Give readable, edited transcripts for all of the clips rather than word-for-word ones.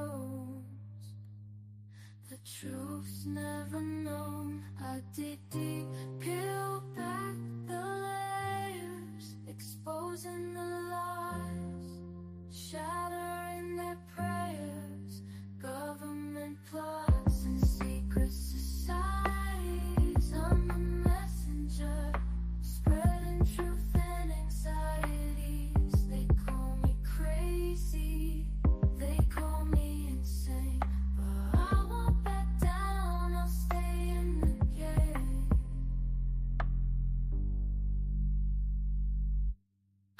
bones. The truth's never known. I dig deep, peel back the layers, exposing the lies, shattering their prayers, government plots and secret societies. I'm a messenger, spreading truth and anxieties. They call me crazy, they call me insane, but I won't back down, I'll stay in the game.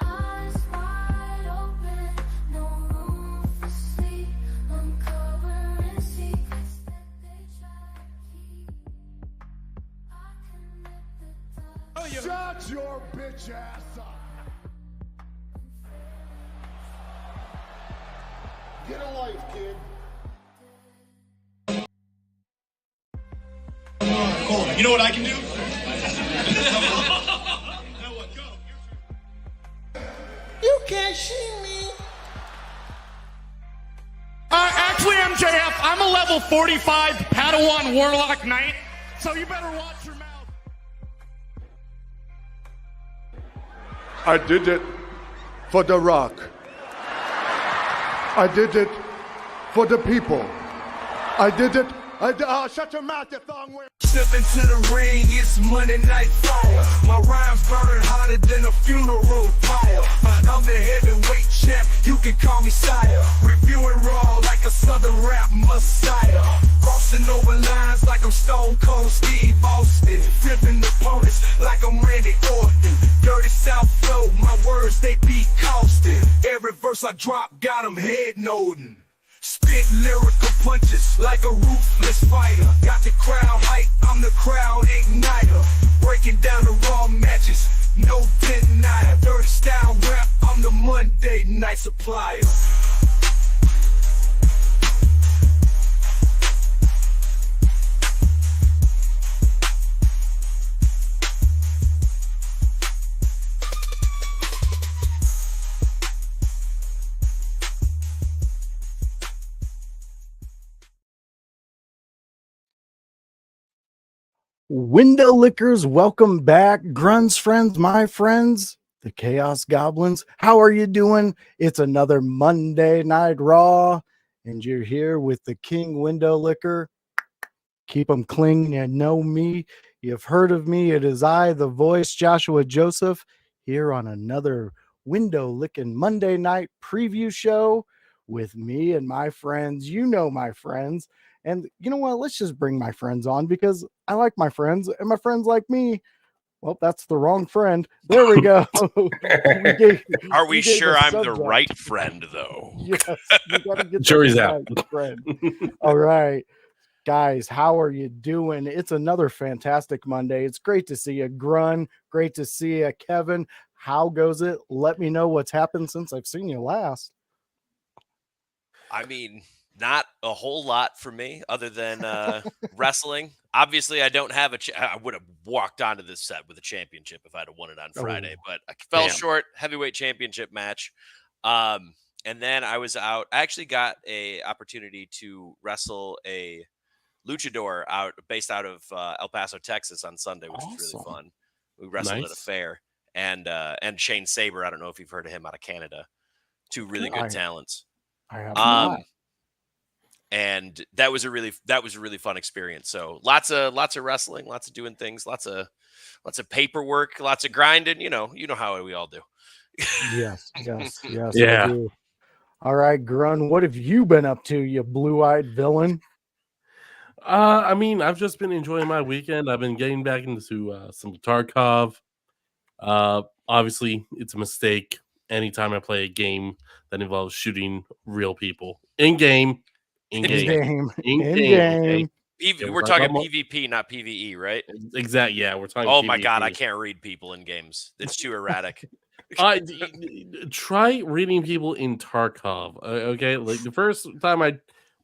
Eyes wide open, no room for sleep, uncovering secrets that they try to keep. I can let the dust. Shut your bitch ass up. Get a life, kid. You know what I can do? You know what? Go. You can't see me. Actually, MJF, I'm a level 45 Padawan Warlock Knight, so you better watch your mouth. I did it for The Rock. I did it for the people. I did it. Shut your mouth, you thong wearer. Step into the ring, it's Monday Night Fire. My rhymes burn hotter than a funeral pyre. I'm the heavyweight champ, you can call me sire. Reviewing raw like a southern rap messiah. Crossing over lines like I'm Stone Cold Steve Austin. Flipping opponents like I'm Randy Orton. Dirty South flow, my words they be costing. Every verse I drop got them head nodding. Spit lyrical punches like a ruthless fighter. Got the crowd hype, I'm the crowd igniter. Breaking down the raw matches, no denier. Dirty style rap, I'm the Monday night supplier. Window lickers, welcome back. Grunts friends, my friends, the Chaos Goblins. How are you doing? It's another Monday Night Raw, and you're here with the King Window Licker. Keep them clean. You know me. You've heard of me. It is I, the voice, Joshua Joseph, here on another Window Licking Monday Night preview show with me and my friends. You know my friends. And you know what? Let's just bring my friends on because I like my friends and my friends like me. Well, that's the wrong friend. There we go. Are we sure I'm the right friend, though? Yes. You gotta get Jury's out. Friend. All right. Guys, how are you doing? It's another fantastic Monday. It's great to see you, Grun. Great to see you, Kevin. How goes it? Let me know what's happened since I've seen you last. I mean, not a whole lot for me other than wrestling. Obviously, I don't have I would have walked onto this set with a championship if I'd have won it on Friday, but I fell short. Heavyweight championship match. And then I was out. I actually got a opportunity to wrestle a luchador based out of El Paso, Texas on Sunday, which was really fun. We wrestled at a fair. And Shane Saber, I don't know if you've heard of him, out of Canada. Two really good talents. I have not. And that was a really fun experience. So lots of wrestling, lots of doing things, lots of paperwork, lots of grinding. You know how we all do. Yes. Yeah. I do. All right, Grun, what have you been up to, you blue-eyed villain? I mean, I've just been enjoying my weekend. I've been getting back into some Tarkov. Obviously, it's a mistake anytime I play a game that involves shooting real people in game. In-game. Okay? We're talking PvP, not PvE, right? Exactly. Yeah, we're talking. Oh PvP. my god, I can't read people in games. It's too erratic. Try reading people in Tarkov. Okay, like the first time I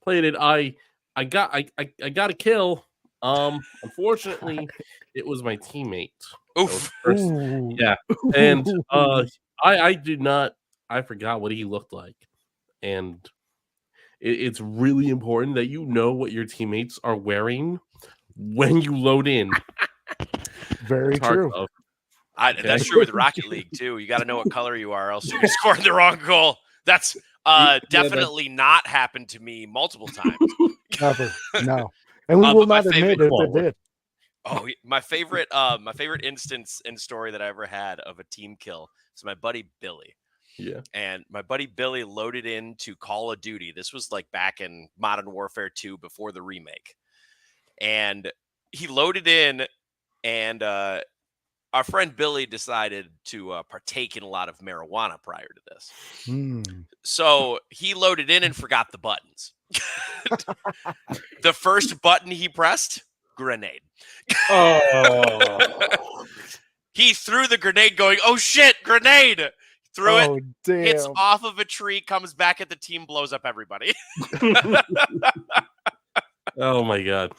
played it, I got a kill. Unfortunately, it was my teammate. Oof. Yeah, and I did not. I forgot what he looked like, and it's really important that you know what your teammates are wearing when you load in. Very true. Tarkov. That's true with Rocket League too. You got to know what color you are, else you're scoring the wrong goal. That's definitely not happened to me multiple times. Never. No. And we will But my not admit favorite- if it did. Oh, my favorite instance and story that I ever had of a team kill is my buddy Billy. Yeah. And my buddy Billy loaded into Call of Duty. This was like back in Modern Warfare 2 before the remake. And he loaded in, and our friend Billy decided to partake in a lot of marijuana prior to this. So he loaded in and forgot the buttons. The first button he pressed, grenade. Oh. He threw the grenade going, oh shit, grenade. Threw it, Damn. hits off of a tree, comes back at the team, blows up everybody. Oh my god.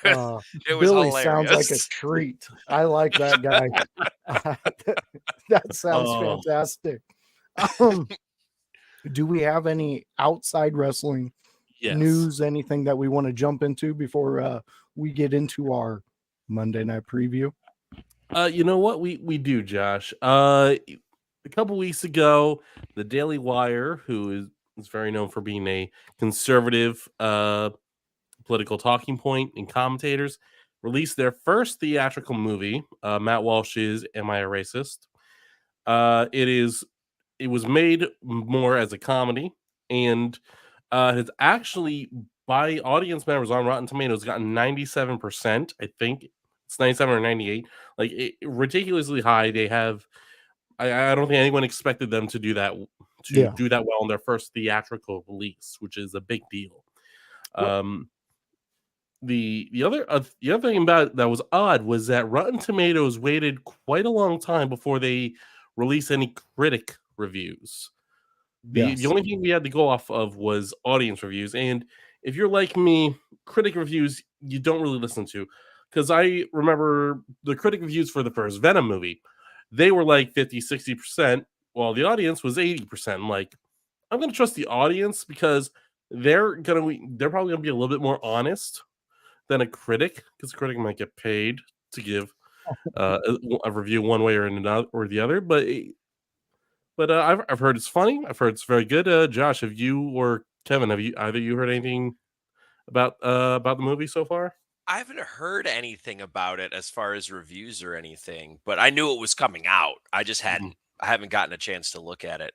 It was Billy hilarious. sounds like a treat. I like that guy. That sounds fantastic. Do we have any outside wrestling news, anything that we want to jump into before we get into our Monday night preview? You know what we do, Josh. A couple weeks ago, the Daily Wire, who is very known for being a conservative political talking point and commentators, released their first theatrical movie, Matt Walsh's Am I a Racist? It was made more as a comedy, and has actually, by audience members on Rotten Tomatoes, gotten 97%. I think it's 97 or 98, like ridiculously high. They have, I don't think anyone expected them to do that do that well in their first theatrical release, which is a big deal. The other thing about it that was odd was that Rotten Tomatoes waited quite a long time before they released any critic reviews. The only thing we had to go off of was audience reviews, and if you're like me, critic reviews you don't really listen to, because I remember the critic reviews for the first Venom movie, they were like 50-60%, while the audience was 80%. I'm like, I'm gonna trust the audience because they're probably gonna be a little bit more honest than a critic, because a critic might get paid to give a review one way or another or the other. But I've heard it's funny. I've heard it's very good. Josh, have you or Kevin, have you heard anything about the movie so far? I haven't heard anything about it as far as reviews or anything, but I knew it was coming out. I just I haven't gotten a chance to look at it.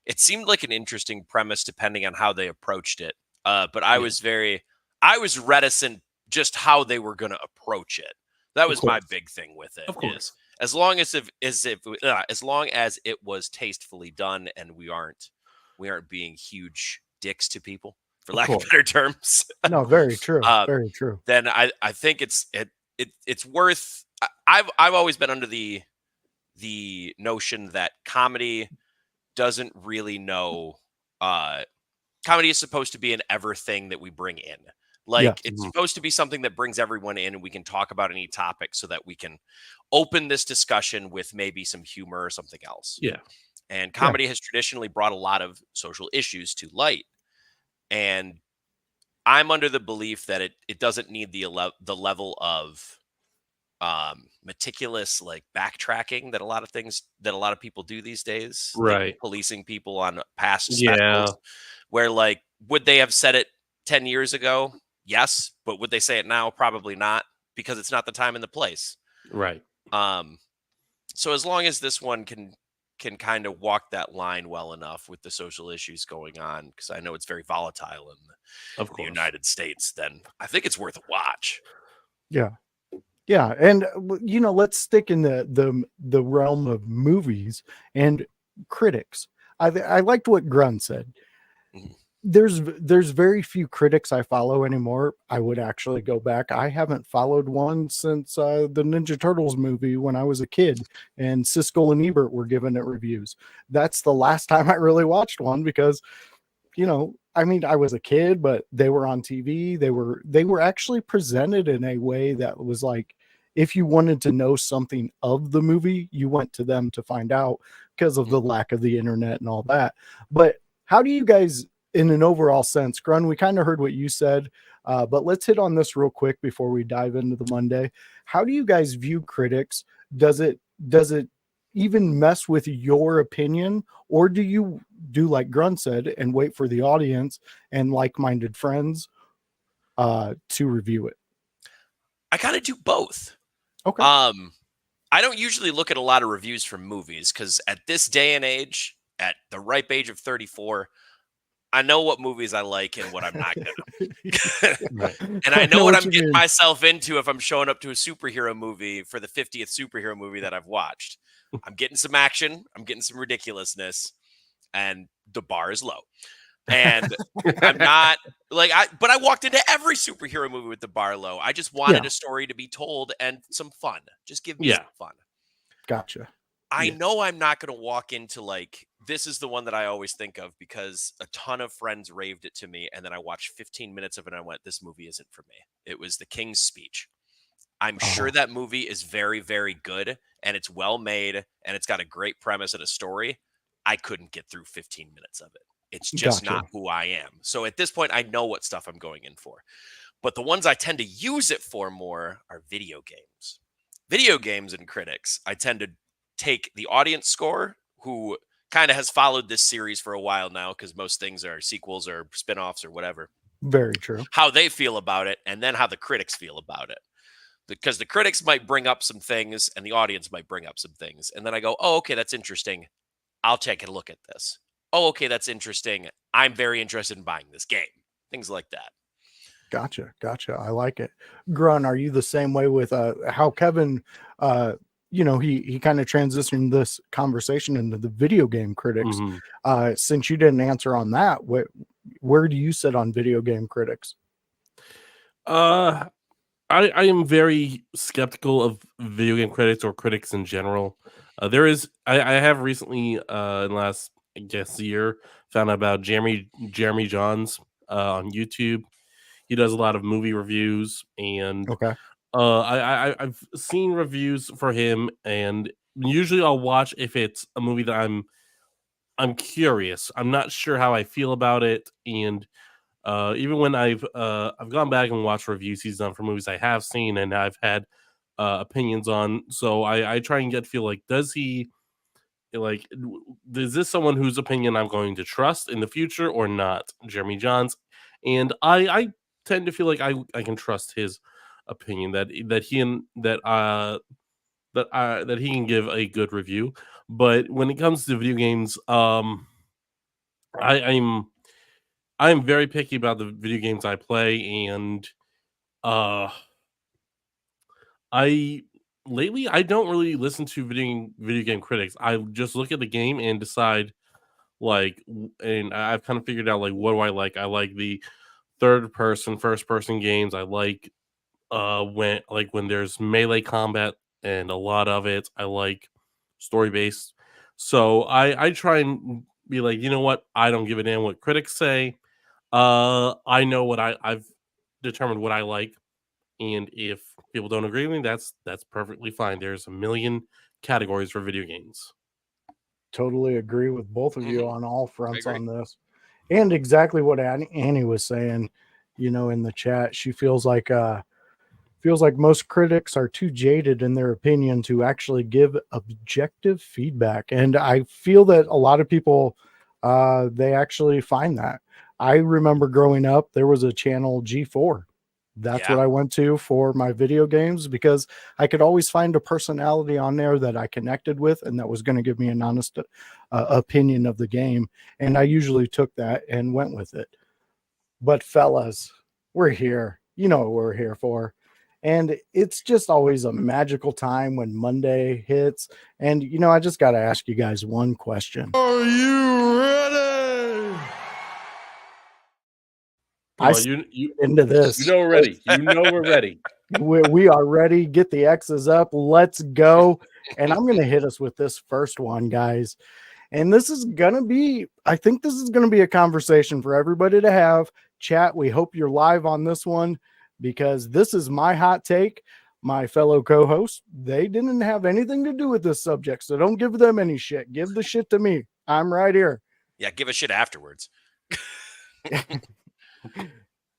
It seemed like an interesting premise depending on how they approached it. But I was reticent just how they were going to approach it. That was my big thing with it. Of course. As long as it was tastefully done and we aren't being huge dicks to people, for lack of better terms. No, very true. Very true. Then I think it's worth. I've always been under the notion that comedy doesn't really know. Comedy is supposed to be an ever thing that we bring in. Like it's supposed to be something that brings everyone in and we can talk about any topic so that we can open this discussion with maybe some humor or something else. Yeah. And comedy has traditionally brought a lot of social issues to light. And I'm under the belief that it doesn't need the level of meticulous like backtracking that a lot of people do these days. Right. Like policing people on past specials, where like, would they have said it 10 years ago? Yes. But would they say it now? Probably not, because it's not the time and the place. Right. So as long as this one can kind of walk that line well enough with the social issues going on, because I know it's very volatile in the United States, then I think it's worth a watch. Yeah. Yeah. And, let's stick in the realm of movies and critics. I liked what Grun said. There's very few critics I follow anymore. I would actually go back. I haven't followed one since the Ninja Turtles movie when I was a kid, and Siskel and Ebert were giving it reviews. That's the last time I really watched one because, I was a kid, but they were on TV. They were actually presented in a way that was like, if you wanted to know something of the movie, you went to them to find out because of the lack of the internet and all that. But how do you guys in an overall sense, Grun, we kind of heard what you said, but let's hit on this real quick before we dive into the Monday. How do you guys view critics? Does it even mess with your opinion, or do you do like Grun said and wait for the audience and like-minded friends to review it? I kind of do both. Okay. I don't usually look at a lot of reviews from movies because at this day and age, at the ripe age of 34, I know what movies I like and what I'm not gonna. Right. And I know what I'm getting mean. myself into if I'm showing up to a superhero movie for the 50th superhero movie that I've watched. I'm getting some action, I'm getting some ridiculousness, and the bar is low. And I'm not but I walked into every superhero movie with the bar low. I just wanted a story to be told and some fun. Just give me some fun. Gotcha. I know I'm not going to walk into like, this is the one that I always think of because a ton of friends raved it to me. And then I watched 15 minutes of it and I went, this movie isn't for me. It was The King's Speech. I'm sure that movie is very, very good and it's well made and it's got a great premise and a story. I couldn't get through 15 minutes of it. It's just not who I am. So at this point, I know what stuff I'm going in for. But the ones I tend to use it for more are video games. Video games and critics, I tend to take the audience score, who kind of has followed this series for a while now, because most things are sequels or spinoffs or whatever. Very true. How they feel about it, and then how the critics feel about it. Because the critics might bring up some things, and the audience might bring up some things. And then I go, oh, okay, that's interesting. I'll take a look at this. Oh, okay, that's interesting. I'm very interested in buying this game. Things like that. Gotcha. I like it. Grun, are you the same way with how Kevin, he kind of transitioned this conversation into the video game critics? Since you didn't answer on that, where do you sit on video game critics? I am very skeptical of video game critics or critics in general. I have recently in the last, I guess, year found out about Jeremy Johns on YouTube. He does a lot of movie reviews, and I've seen reviews for him, and usually I'll watch if it's a movie that I'm curious. I'm not sure how I feel about it, and even when I've gone back and watched reviews he's done for movies I have seen and I've had opinions on, so I try and feel like, is this someone whose opinion I'm going to trust in the future or not? Jeremy Johns, and I tend to feel like I can trust his opinion that he can give a good review. But when it comes to video games, I'm very picky about the video games I play, and lately I don't really listen to video game critics. I just look at the game and decide, and I've kind of figured out what do I like. I like the third person, first person games. I like when there's melee combat and a lot of it. I like story based. So I try and be like, you know what? I don't give a damn what critics say. I know what I've determined what I like, and if people don't agree with me, that's perfectly fine. There's a million categories for video games. Totally agree with both of you on all fronts on this. And exactly what Annie was saying, in the chat. She feels like most critics are too jaded in their opinion to actually give objective feedback. And I feel that a lot of people, they actually find that. I remember growing up, there was a channel G4. That's what I went to for my video games, because I could always find a personality on there that I connected with and that was going to give me an honest opinion of the game. And I usually took that and went with it. But fellas, we're here. You know what we're here for. And it's just always a magical time when Monday hits. And, I just got to ask you guys one question. Are you ready? Into this. We're ready. We're ready. We are ready. Get the X's up. Let's go. And I'm going to hit us with this first one, guys. And this is going to be, I think this is going to be a conversation for everybody to have. Chat, we hope you're live on this one, because this is my hot take. My fellow co-hosts, they didn't have anything to do with this subject, so don't give them any shit. Give the shit to me. I'm right here. Yeah, give a shit afterwards.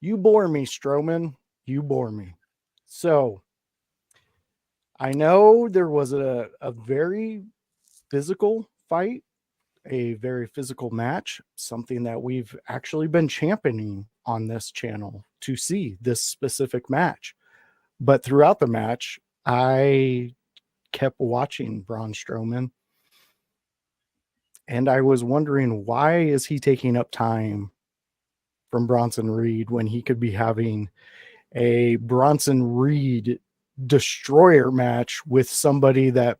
You bore me, Strowman. You bore me. So I know there was a very physical fight, a very physical match, something that we've actually been championing on this channel to see this specific match. But throughout the match, I kept watching Braun Strowman, and I was wondering, why is he taking up time from Bronson Reed when he could be having a Bronson Reed destroyer match with somebody that,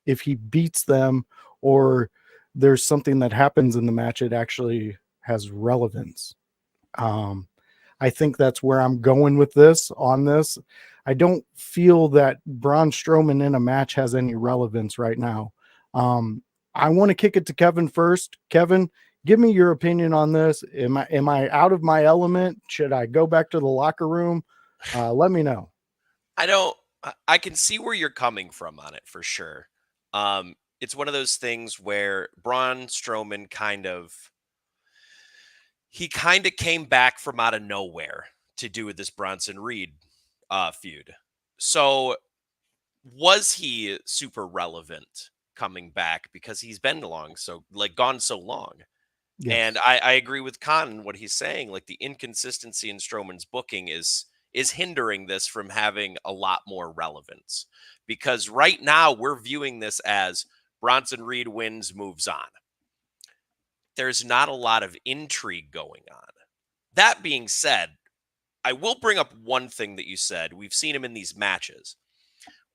if he beats them or there's something that happens in the match, it actually has relevance. I think that's where I'm going with this on this. I don't feel that Braun Strowman in a match has any relevance right now. I want to kick it to Kevin first. Kevin, give me your opinion on this. Am I out of my element? Should I go back to the locker room? Let me know. I can see where you're coming from on it for sure. It's one of those things where Braun Strowman he kind of came back from out of nowhere to do with this Bronson Reed feud. So was he super relevant coming back because he's been gone so long? Yes. And I agree with Khan what he's saying. Like, the inconsistency in Strowman's booking is hindering this from having a lot more relevance, because right now we're viewing this as Bronson Reed wins, moves on. There's not a lot of intrigue going on. That being said, I will bring up one thing that you said. We've seen him in these matches.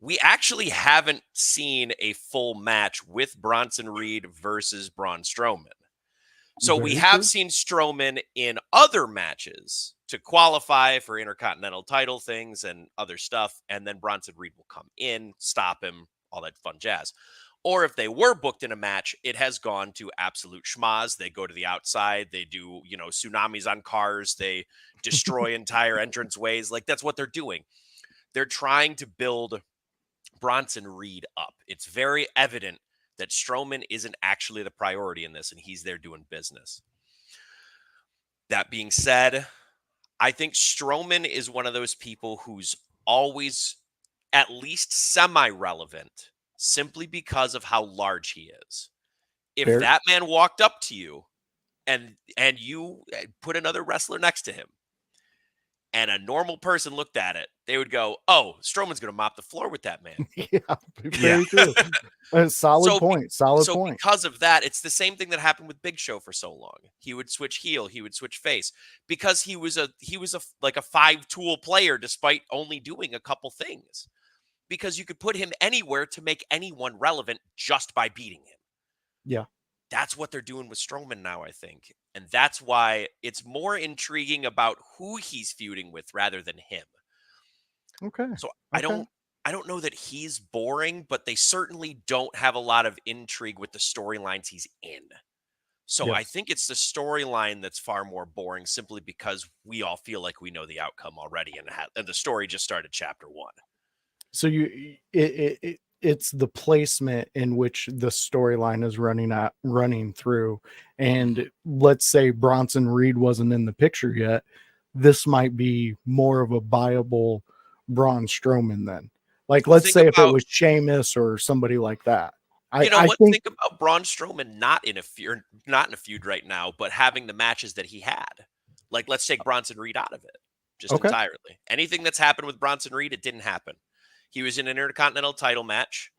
We actually haven't seen a full match with Bronson Reed versus Braun Strowman. So we have seen Strowman in other matches to qualify for Intercontinental title things and other stuff, and then Bronson Reed will come in, stop him, all that fun jazz. Or if they were booked in a match, it has gone to absolute schmaz. They go to the outside. They do, tsunamis on cars. They destroy entire entranceways. Like, that's what they're doing. They're trying to build Bronson Reed up. It's very evident that Strowman isn't actually the priority in this, and he's there doing business. That being said, I think Strowman is one of those people who's always at least semi-relevant, simply because of how large he is. If that man walked up to you and you put another wrestler next to him, and a normal person looked at it, they would go, "Oh, Strowman's going to mop the floor with that man." Yeah, very true. Solid point. So because of that, it's the same thing that happened with Big Show for so long. He would switch heel, he would switch face, because he was a like a 5-tool player despite only doing a couple things. Because you could put him anywhere to make anyone relevant just by beating him. Yeah. That's what they're doing with Strowman now, I think. And that's why it's more intriguing about who he's feuding with rather than him. Okay. So I don't know that he's boring, but they certainly don't have a lot of intrigue with the storylines he's in. So Yes. I think it's the storyline that's far more boring, simply because we all feel like we know the outcome already, and the story just started chapter 1. So it's the placement in which the storyline is running through. And let's say Bronson Reed wasn't in the picture yet, this might be more of a viable Braun Strowman then. Like, let's say if it was Sheamus or somebody like that. I think about Braun Strowman not in a feud right now, but having the matches that he had. Like, let's take Bronson Reed out of it just entirely. Anything that's happened with Bronson Reed, it didn't happen. He was in an Intercontinental title match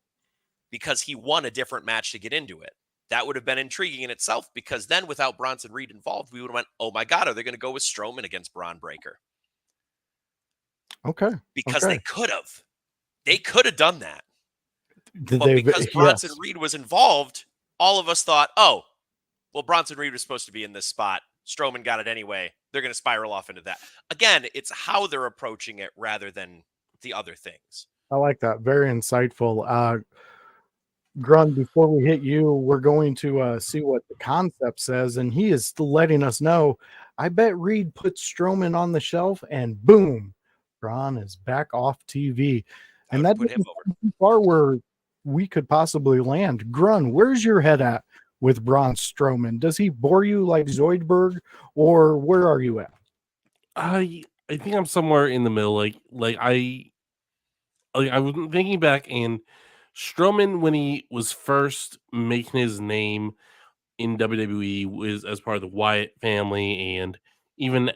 because he won a different match to get into it. That would have been intriguing in itself, because then without Bronson Reed involved, we would have went, oh my God, are they going to go with Strowman against Braun Breaker? Okay. Because they could have. They could have done that. But because Bronson Reed was involved, all of us thought, oh, well, Bronson Reed was supposed to be in this spot. Strowman got it anyway. They're going to spiral off into that. Again, it's how they're approaching it rather than the other things. I like that. Very insightful. Grun, before we hit you, we're going to see what the concept says, and he is letting us know, I bet Reed puts Strowman on the shelf, and boom, Braun is back off TV. And that put him over far where we could possibly land. Grun, where's your head at with Braun Strowman? Does he bore you like Zoidberg, or where are you at? I think I'm somewhere in the middle. I was thinking back, and Strowman, when he was first making his name in WWE, was as part of the Wyatt family, and even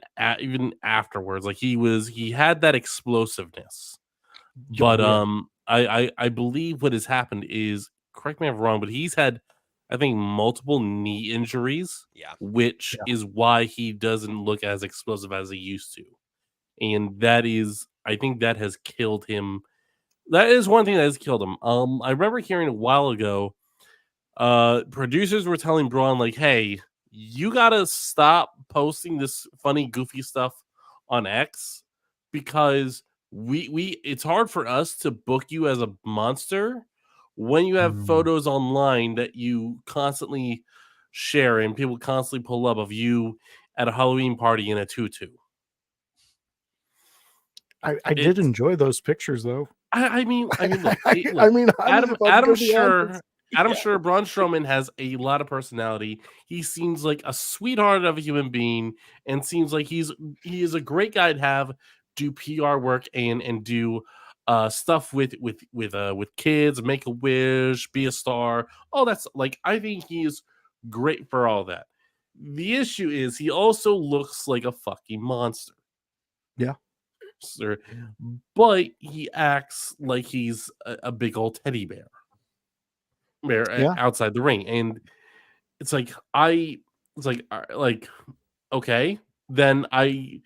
afterwards, like he had that explosiveness. But Yeah. I believe what has happened is, correct me if I'm wrong, but he's had, I think, multiple knee injuries, Yeah. which is why he doesn't look as explosive as he used to, and I think that has killed him. That is one thing that has killed him. I remember hearing a while ago, producers were telling Braun, like, hey, you gotta stop posting this funny, goofy stuff on X, because we it's hard for us to book you as a monster when you have photos online that you constantly share and people constantly pull up of you at a Halloween party in a tutu. I did enjoy those pictures, though. I mean, look, I mean, Adam Sure, Braun Strowman has a lot of personality. He seems like a sweetheart of a human being, and seems like he is a great guy to have do PR work and do stuff with kids, make a wish, be a star. Oh, that's like, I think he's great for all that. The issue is he also looks like a fucking monster. Yeah. Sir, but he acts like he's a big old teddy bear outside the ring, and it's like okay, then I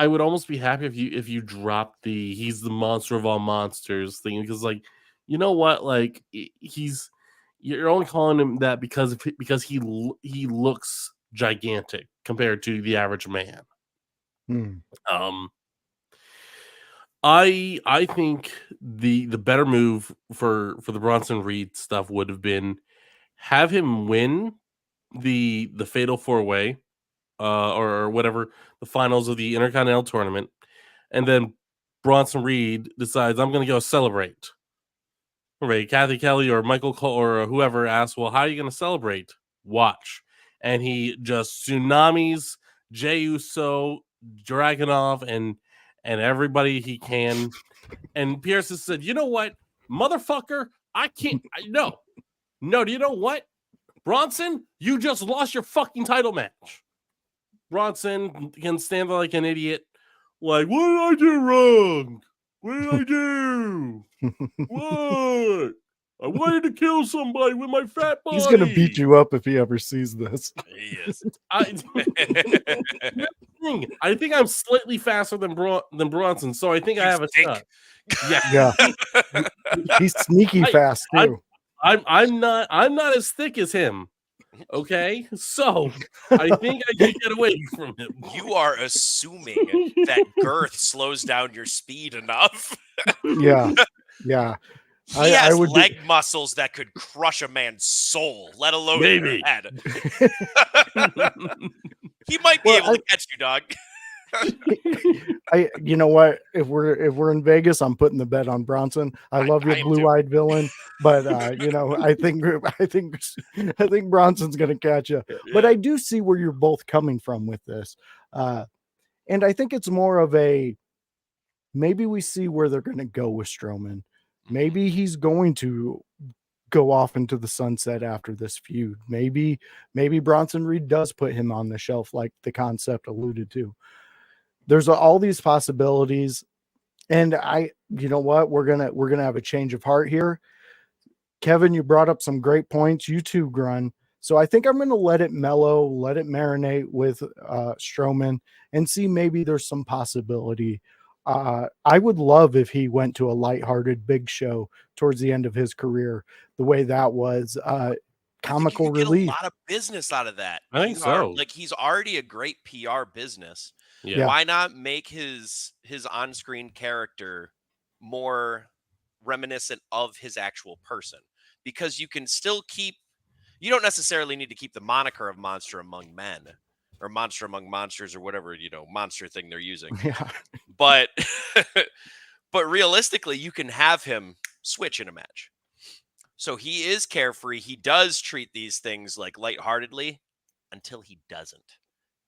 would almost be happy if you dropped the he's the monster of all monsters thing, because, like, you know what, like, you're only calling him that because he looks gigantic compared to the average man. I think the better move for the Bronson Reed stuff would have been have him win the Fatal 4-Way or whatever, the finals of the Intercontinental Tournament, and then Bronson Reed decides, I'm going to go celebrate. Right, Kathy Kelly or Michael Cole or whoever asks, well, how are you going to celebrate? Watch. And he just tsunamis Jey Uso, Dragunov, and everybody he can. And Pierce has said, you know what, motherfucker, I can't. No, do you know what? Bronson, you just lost your fucking title match. Bronson can stand there like an idiot. Like, what did I do wrong? What did I do? What? I wanted to kill somebody with my fat body. He's gonna beat you up if he ever sees this. He is. I think I'm slightly faster than Bronson, so I think I have a shot. Yeah. He's sneaky fast too. I'm not as thick as him. Okay, so I think I can get away from him. You are assuming that girth slows down your speed enough. Yeah. He has leg muscles that could crush a man's soul, let alone your head. He might be able to catch you, dog. You know what? If we're in Vegas, I'm putting the bet on Bronson. I love your blue-eyed villain, but I think Bronson's gonna catch you. But I do see where you're both coming from with this, and I think it's more of a maybe we see where they're gonna go with Strowman. Maybe he's going to go off into the sunset after this feud. Maybe Bronson Reed does put him on the shelf, like the concept alluded to. There's all these possibilities, and you know what? We're gonna have a change of heart here. Kevin, you brought up some great points. You too, Grun. So I think I'm gonna let it mellow, let it marinate with Strowman, and see maybe there's some possibility. I would love if he went to a lighthearted Big Show towards the end of his career, the way that was. Comical relief. Get a lot of business out of that. I think so. Like, he's already a great PR business. Yeah. Why not make his on-screen character more reminiscent of his actual person? Because you can still you don't necessarily need to keep the moniker of Monster Among Men or Monster Among Monsters or whatever, monster thing they're using. Yeah. But realistically, you can have him switch in a match. So he is carefree. He does treat these things like lightheartedly until he doesn't.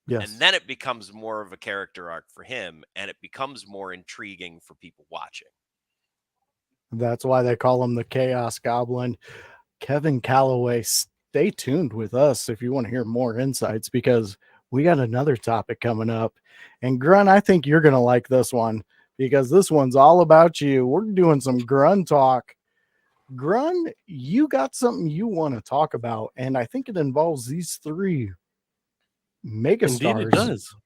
Yes. And then it becomes more of a character arc for him, and it becomes more intriguing for people watching. That's why they call him the Chaos Goblin. Kevin Calloway, stay tuned with us if you want to hear more insights, because we got another topic coming up. And Grun, I think you're going to like this one, because this one's all about you. We're doing some Grun talk. Grun, you got something you want to talk about, and I think it involves these three megastars. Indeed, it does.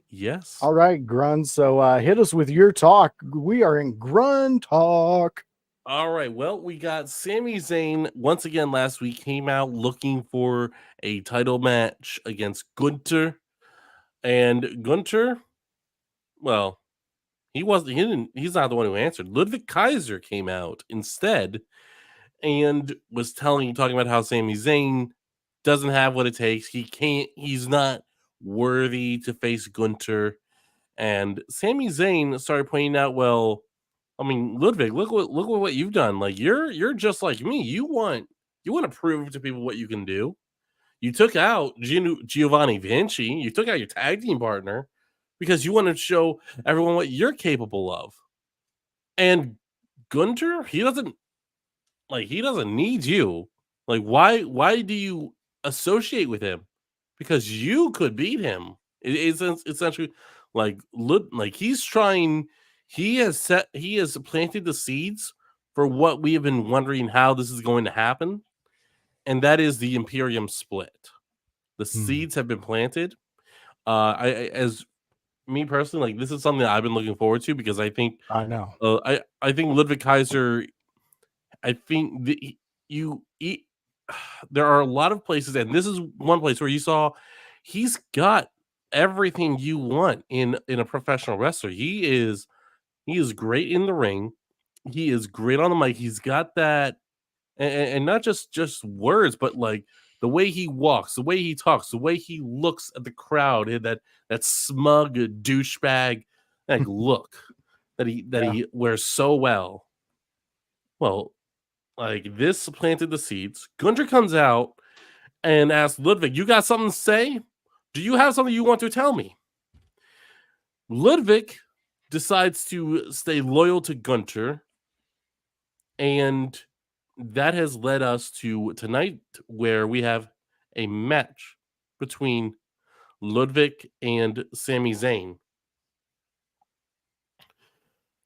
Yes. All right, Grun. So hit us with your talk. We are in Grun talk. All right. Well, we got Sami Zayn once again last week came out looking for a title match against Gunther. And Gunther, well, he's not the one who answered. Ludwig Kaiser came out instead and was talking about how Sami Zayn doesn't have what it takes. He's not worthy to face Gunther. And Sami Zayn started pointing out, well, I mean, Ludwig, look what you've done. Like you're just like me. You want to prove to people what you can do. You took out Giovanni Vinci. You took out your tag team partner because you want to show everyone what you're capable of. And Gunther, he doesn't need you. Like why do you associate with him? Because you could beat him. It's essentially like he's trying. He has planted the seeds for what we have been wondering how this is going to happen, and that is the Imperium split. The seeds have been planted. As me personally, like this is something that I've been looking forward to, because I think I know. I think Ludwig Kaiser. I think there are a lot of places, and this is one place where you saw he's got everything you want in a professional wrestler. He is great in the ring. He is great on the mic. He's got that, and not just words, but like the way he walks, the way he talks, the way he looks at the crowd, and that smug douchebag like look that he wears so well. Well, like this planted the seeds. Gunther comes out and asks Ludwig, "You got something to say? Do you have something you want to tell me?" Ludwig decides to stay loyal to Gunther, and that has led us to tonight, where we have a match between Ludwig and Sami Zayn.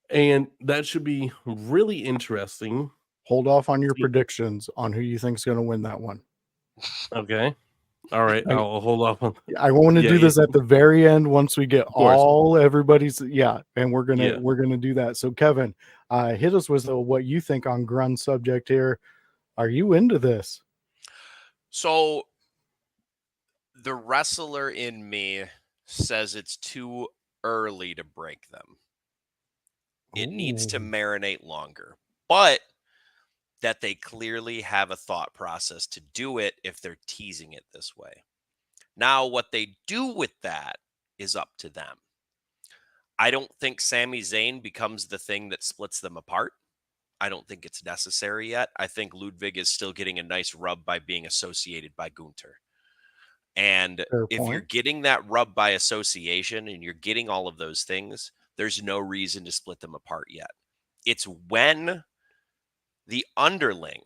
And that should be really interesting. Hold off on your predictions on who you think is going to win that one. Okay. All right. I'll hold off on. I want to do this at the very end once we get everybody's. Yeah. And we're going to do that. So Kevin, hit us with what you think on Grun's subject here. Are you into this? So the wrestler in me says it's too early to break them. It needs to marinate longer, but that they clearly have a thought process to do it if they're teasing it this way. Now, what they do with that is up to them. I don't think Sami Zayn becomes the thing that splits them apart. I don't think it's necessary yet. I think Ludwig is still getting a nice rub by being associated by Gunther. And if you're getting that rub by association and you're getting all of those things, there's no reason to split them apart yet. It's when the underling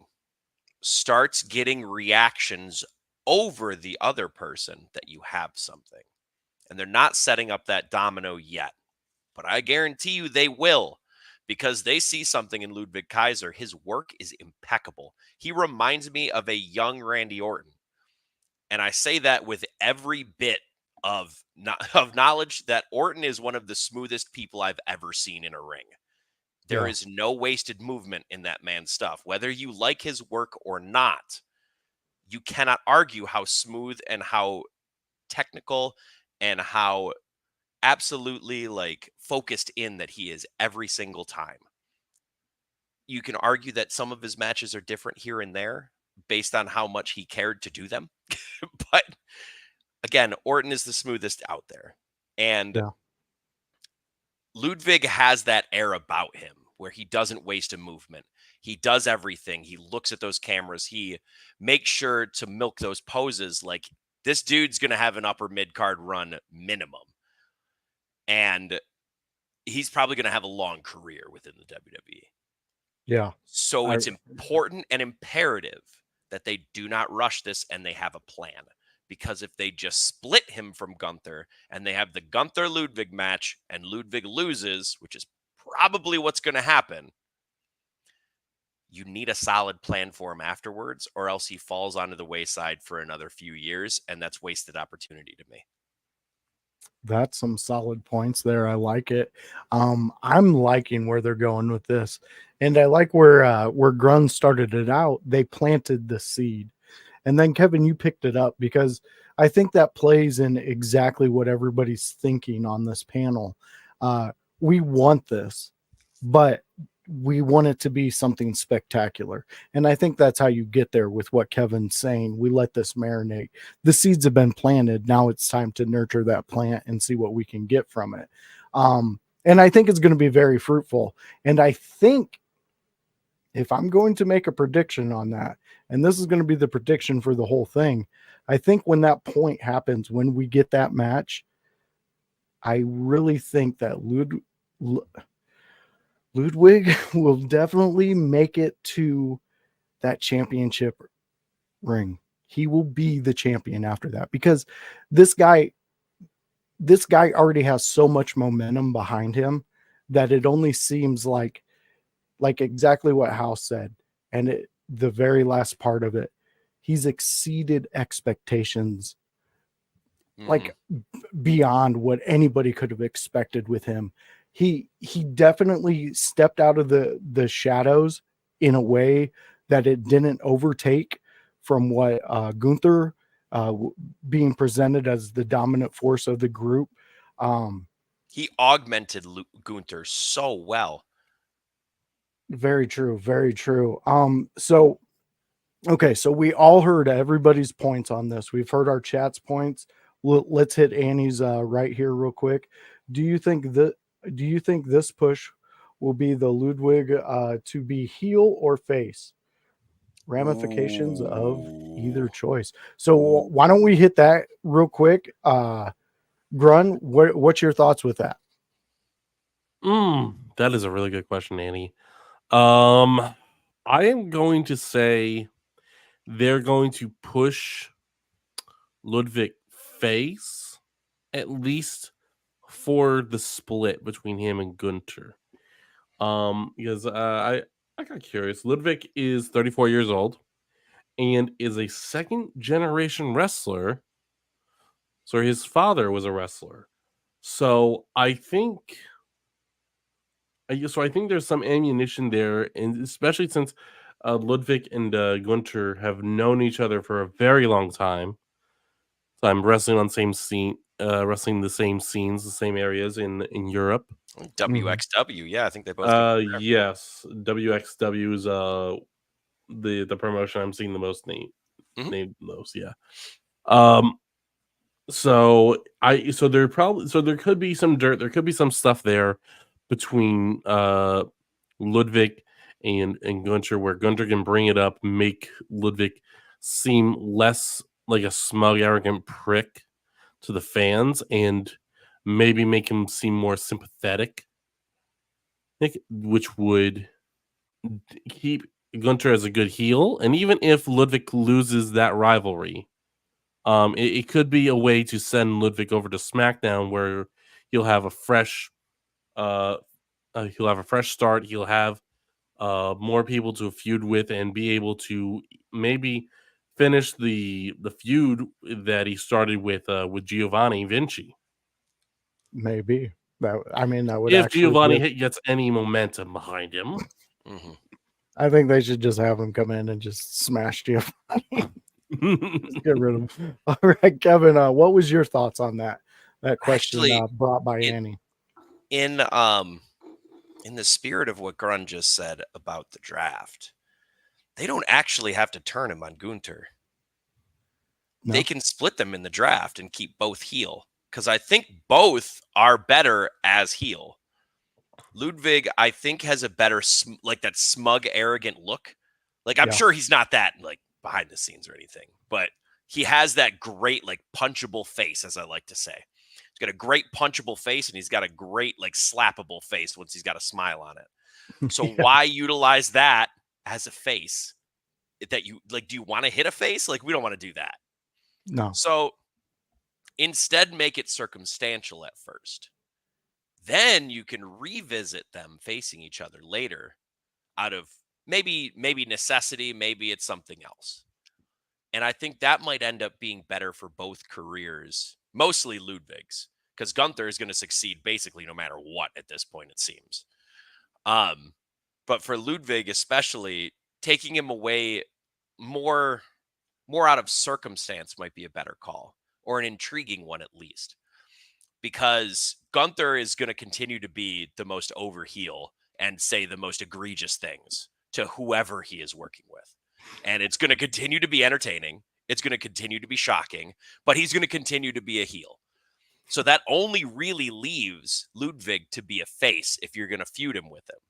starts getting reactions over the other person that you have something. And they're not setting up that domino yet. But I guarantee you they will, because they see something in Ludwig Kaiser. His work is impeccable. He reminds me of a young Randy Orton. And I say that with every bit of knowledge that Orton is one of the smoothest people I've ever seen in a ring. There is no wasted movement in that man's stuff. Whether you like his work or not, you cannot argue how smooth and how technical and how absolutely focused in that he is every single time. You can argue that some of his matches are different here and there based on how much he cared to do them. But again, Orton is the smoothest out there. And Ludwig has that air about him where he doesn't waste a movement. He does everything. He looks at those cameras. He makes sure to milk those poses. Like, this dude's going to have an upper mid card run minimum. And he's probably going to have a long career within the WWE. Yeah. So it's important and imperative that they do not rush this and they have a plan. Because if they just split him from Gunther and they have the Gunther Ludwig match and Ludwig loses, which is probably what's going to happen, you need a solid plan for him afterwards, or else he falls onto the wayside for another few years, and that's wasted opportunity to me. That's some solid points there. I like it. I'm liking where they're going with this, and I like where Grun started it out. They planted the seed, and then Kevin, you picked it up, because I think that plays in exactly what everybody's thinking on this panel. We want this, but we want it to be something spectacular. And I think that's how you get there with what Kevin's saying. We let this marinate. The seeds have been planted. Now it's time to nurture that plant and see what we can get from it. And I think it's going to be very fruitful. And I think, if I'm going to make a prediction on that, and this is going to be the prediction for the whole thing, I think when that point happens, when we get that match, I really think that Ludwig will definitely make it to that championship ring. He will be the champion after that, because this guy already has so much momentum behind him that it only seems like exactly what House said. And the very last part of it, he's exceeded expectations, like beyond what anybody could have expected with him. He definitely stepped out of the shadows in a way that it didn't overtake from what Gunther being presented as the dominant force of the group. He augmented Gunther so well. Very true. Very true. So we all heard everybody's points on this. We've heard our chat's points. Let's hit Annie's right here real quick. Do you think this push will be the Ludwig to be heel or face? Ramifications of either choice. So why don't we hit that real quick? Grun, what's your thoughts with that? That is a really good question, Annie. I am going to say they're going to push Ludwig face, at least for the split between him and Gunther. Because I got curious. Ludwig is 34 years old and is a second generation wrestler. So his father was a wrestler. So I think there's some ammunition there, and especially since Ludwig and Gunther have known each other for a very long time. So I'm wrestling on same scene, wrestling the same scenes, the same areas in Europe. WXW, yeah, I think they both. Yes, WXW is the promotion I'm seeing the most named most. Yeah. So there could be some dirt. There could be some stuff there between Ludwig and Gunther, where Gunther can bring it up, make Ludwig seem less like a smug, arrogant prick to the fans, and maybe make him seem more sympathetic, which would keep Gunther as a good heel. And even if Ludwig loses that rivalry, it could be a way to send Ludwig over to SmackDown, where he'll have a fresh start. He'll have more people to feud with, and be able to maybe finish the feud that he started with Giovanni Vinci. Maybe that would, if Giovanni gets any momentum behind him. I think they should just have him come in and just smash Giovanni. Get rid of him. All right, Kevin, what was your thoughts on that question? Actually, brought by Annie? In the spirit of what Grun just said about the draft, they don't actually have to turn him on Gunther. No. They can split them in the draft and keep both heel, because I think both are better as heel. Ludwig, I think, has a better like that smug, arrogant look. Like I'm Yeah. sure he's not that like behind the scenes or anything, but he has that great like punchable face, as I like to say. He's got a great punchable face, and he's got a great like slappable face once he's got a smile on it. So Yeah. why utilize that as a face that you like? Do you want to hit a face? Like we don't want to do that. No. So instead, make it circumstantial at first. Then you can revisit them facing each other later out of maybe necessity, maybe it's something else. And I think that might end up being better for both careers, mostly Ludwig's, because Gunther is going to succeed basically no matter what at this point, it seems. But for Ludwig, especially, taking him away more out of circumstance might be a better call, or an intriguing one at least. Because Gunther is going to continue to be the most overheel and say the most egregious things to whoever he is working with. And it's going to continue to be entertaining. It's going to continue to be shocking, but he's going to continue to be a heel. So that only really leaves Ludwig to be a face if you're going to feud him with him.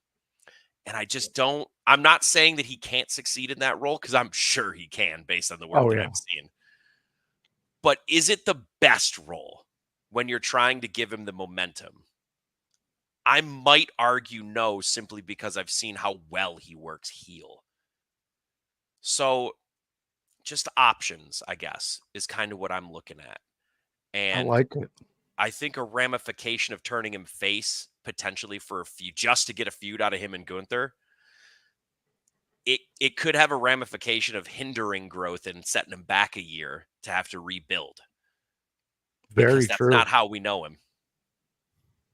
And I just don't, I'm not saying that he can't succeed in that role, because I'm sure he can based on the work that I've seen. But is it the best role when you're trying to give him the momentum? I might argue no, simply because I've seen how well he works heel. So just options, I guess, is kind of what I'm looking at. And I like it. I think a ramification of turning him face potentially for a feud, just to get a feud out of him and Gunther, it could have a ramification of hindering growth and setting him back a year to have to rebuild. Very that's true. not how we know him.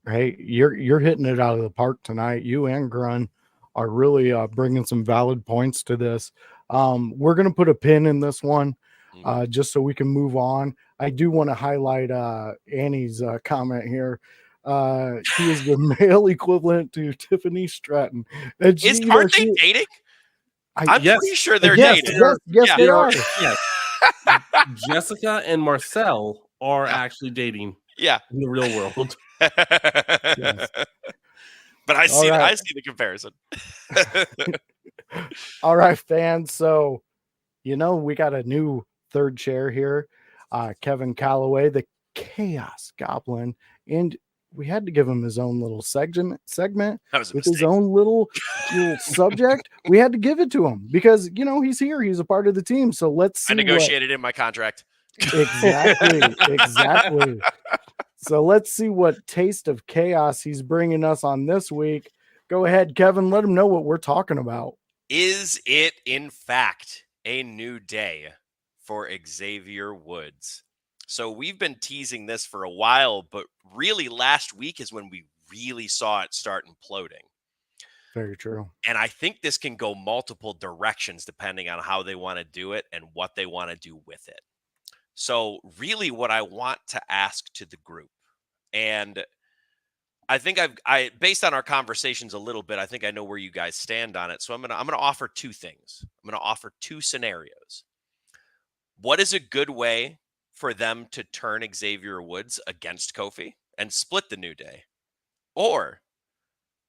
Hey, you're hitting it out of the park tonight. You and Grun are really bringing some valid points to this. We're going to put a pin in this one just so we can move on. I do want to highlight Annie's comment here. He is the male equivalent to Tiffany Stratton. And Aren't they dating? I'm pretty sure they're dating. Yes, they are. Yes. Jessica and Marcel are actually dating. Yeah, in the real world. Yes. But I see the comparison. All right, fans. So, we got a new third chair here. Kevin Calloway, the Chaos Goblin, and we had to give him his own little segment with his own little subject. We had to give it to him because he's here. He's a part of the team. So let's see. I negotiated in my contract. Exactly. So let's see what taste of chaos he's bringing us on this week. Go ahead, Kevin. Let him know what we're talking about. Is it, in fact, a new day for Xavier Woods? So we've been teasing this for a while, but really last week is when we really saw it start imploding. Very true. And I think this can go multiple directions depending on how they want to do it and what they want to do with it. So really what I want to ask to the group, and I think I based on our conversations a little bit, I think I know where you guys stand on it. So I'm gonna offer two things. I'm gonna offer two scenarios. What is a good way for them to turn Xavier Woods against Kofi and split the New Day? Or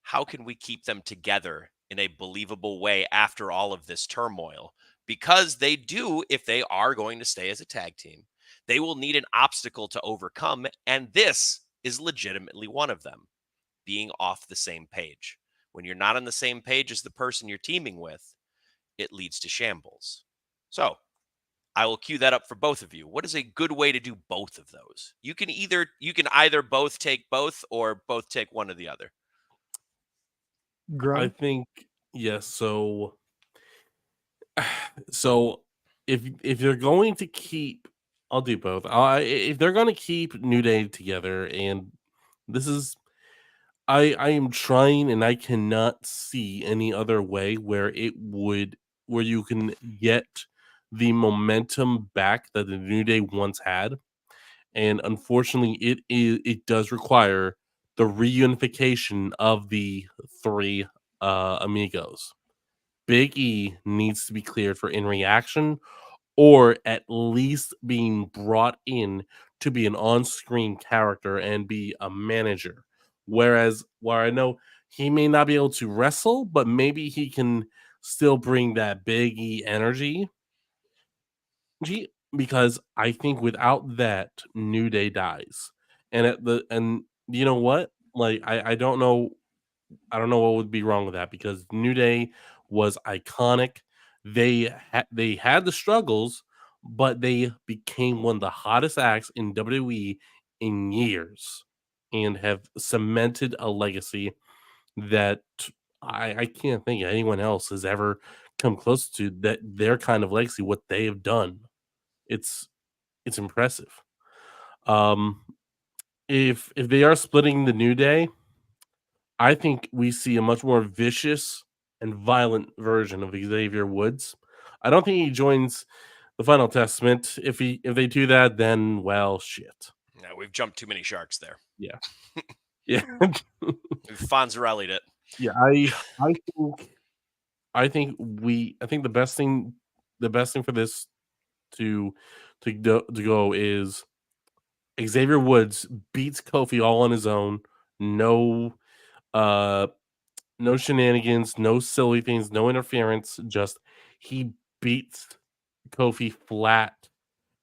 how can we keep them together in a believable way after all of this turmoil? Because they do, if they are going to stay as a tag team, they will need an obstacle to overcome, and this is legitimately one of them, being off the same page. When you're not on the same page as the person you're teaming with, it leads to shambles. So I will cue that up for both of you. What is a good way to do both of those? You can either both take both or both take one or the other. Grunt. I think yes. So if you're going to keep, I'll do both. If they're going to keep New Day together, and this is, I am trying, and I cannot see any other way where you can get the momentum back that the New Day once had, and unfortunately, it does require the reunification of the three amigos. Big E needs to be cleared for in reaction, or at least being brought in to be an on-screen character and be a manager Whereas, where I know he may not be able to wrestle, but maybe he can still bring that Big E energy. Because I think without that, New Day dies. And you know what? Like I don't know what would be wrong with that because New Day was iconic. They had the struggles, but they became one of the hottest acts in WWE in years and have cemented a legacy that I can't think of anyone else has ever come close to that their kind of legacy, what they have done. It's it's impressive. Um if they are splitting the New Day, I think we see a much more vicious and violent version of Xavier Woods. I don't think he joins the Final Testament. If they do that, then well, shit. No, we've jumped too many sharks there. Yeah, yeah, We've Fonzarelli'd it. yeah. I think the best thing for this to go is Xavier Woods beats Kofi all on his own. No no shenanigans, no silly things, no interference. Just he beats Kofi flat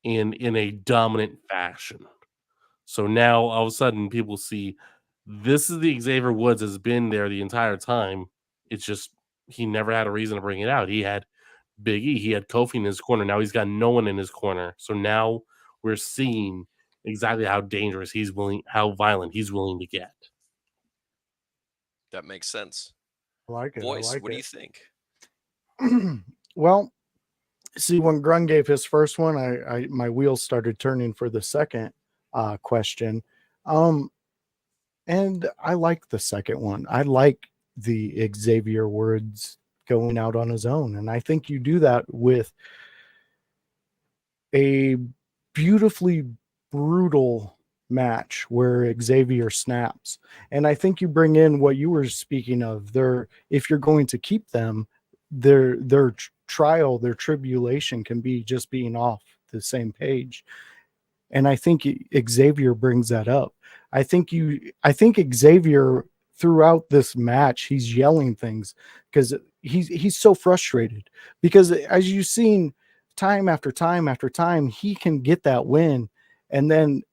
in a dominant fashion. So now all of a sudden people see this is the Xavier Woods has been there the entire time. It's just he never had a reason to bring it out. He had Big E, he had Kofi in his corner. Now he's got no one in his corner. So now we're seeing exactly how dangerous how violent he's willing to get. That makes sense. I like it. Boys, I like what it. do you think? Well, see, when Grun gave his first one, I my wheels started turning for the second question. And I like the second one. I like the Xavier Woods going out on his own. And I think you do that with a beautifully brutal match where Xavier snaps. And I think you bring in what you were speaking of. If you're going to keep them, their trial, their tribulation can be just being off the same page. And I think Xavier brings that up. I think Xavier throughout this match, he's yelling things because he's so frustrated because as you've seen time after time after time, he can get that win. And then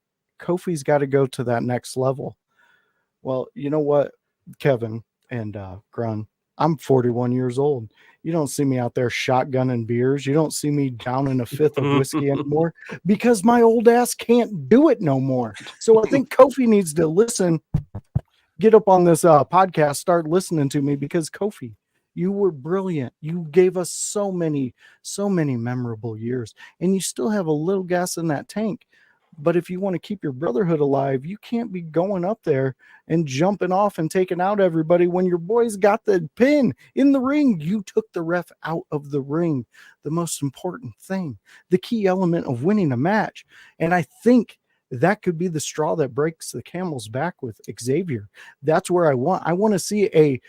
Kofi's got to go to that next level. Well, you know what, Kevin and Grun, I'm 41 years old. You don't see me out there shotgunning beers. You don't see me down in a fifth of whiskey anymore because my old ass can't do it no more. So I think Kofi needs to listen, get up on this podcast, start listening to me because Kofi, you were brilliant. You gave us so many memorable years and you still have a little gas in that tank. But if you want to keep your brotherhood alive, you can't be going up there and jumping off and taking out everybody when your boys got the pin in the ring. You took the ref out of the ring. The most important thing, the key element of winning a match. And I think that could be the straw that breaks the camel's back with Xavier. That's where I want to see a,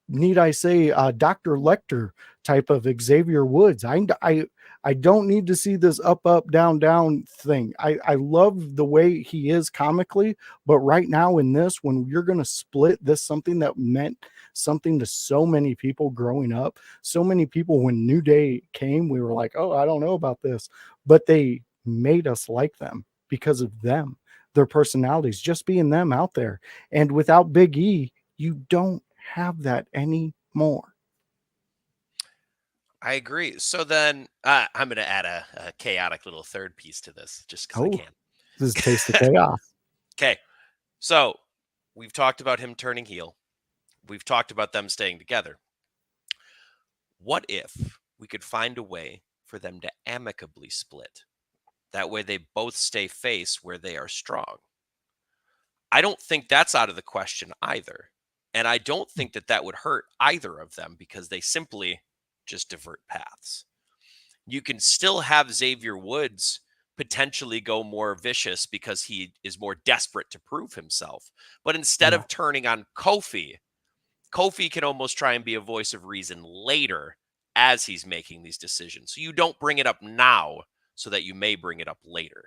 need I say, Dr. Lecter type of Xavier Woods. I don't need to see this up, down, down thing. I love the way he is comically, but right now in this, when you're going to split this, something that meant something to so many people growing up, so many people when New Day came, we were like, oh, I don't know about this, but they made us like them because of them, their personalities, just being them out there. And without Big E, you don't have that anymore. I agree. So then I'm going to add a chaotic little third piece to this just because I can. This is Taste of Chaos. Okay. So we've talked about him turning heel. We've talked about them staying together. What if we could find a way for them to amicably split? That way they both stay face where they are strong. I don't think that's out of the question either. And I don't think that would hurt either of them because they simply just divert paths. You can still have Xavier Woods potentially go more vicious because he is more desperate to prove himself. But instead of turning on Kofi can almost try and be a voice of reason later as he's making these decisions. So you don't bring it up now so that you may bring it up later.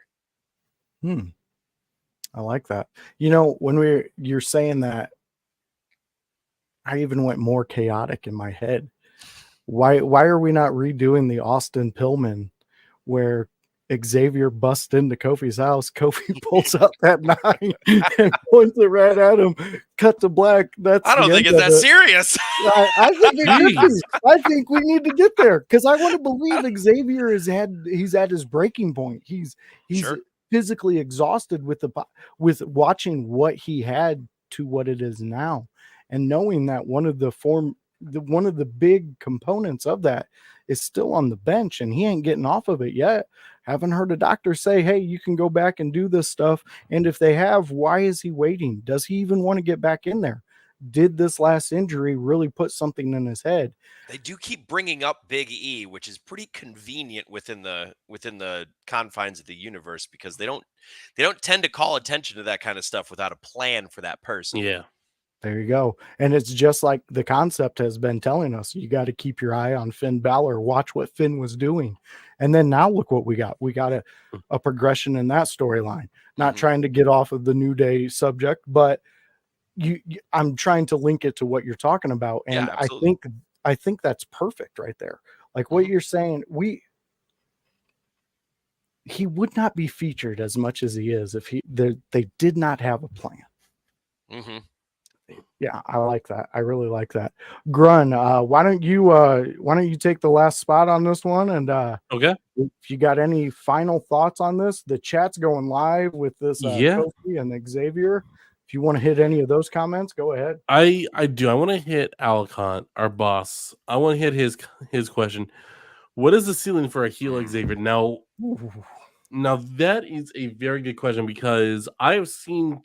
I like that. When you're saying that, I even went more chaotic in my head. Why are we not redoing the Austin Pillman where Xavier busts into Kofi's house, Kofi pulls out that knife and points it right at him, cut to black. That's I don't the think end it's of that it. serious. I think it could be. Jeez. I think we need to get there because I want to believe Xavier he's at his breaking point. He's Sure. physically exhausted with watching what he had to what it is now, and knowing that one of the big components of that is still on the bench and he ain't getting off of it yet. Haven't heard a doctor say, hey, you can go back and do this stuff. And if they have, why is he waiting? Does he even want to get back in there? Did this last injury really put something in his head? They do keep bringing up Big E, which is pretty convenient within the confines of the universe because they don't tend to call attention to that kind of stuff without a plan for that person. Yeah. There you go. And it's just like the concept has been telling us, you got to keep your eye on Finn Balor, watch what Finn was doing. And then now look what we got. We got a progression in that storyline. Not trying to get off of the New Day subject, but I'm trying to link it to what you're talking about. And Yeah, I think that's perfect right there. Like what you're saying, he would not be featured as much as he is if they did not have a plan. Mm-hmm. Yeah, I like that. I really like that. Grun, why don't you take the last spot on this one? And Okay. if you got any final thoughts on this, the chat's going live with this Kofi and Xavier. If you want to hit any of those comments, go ahead. I do. I want to hit Alicant, our boss. I want to hit his question. What is the ceiling for a heel Xavier? Now that is a very good question because I have seen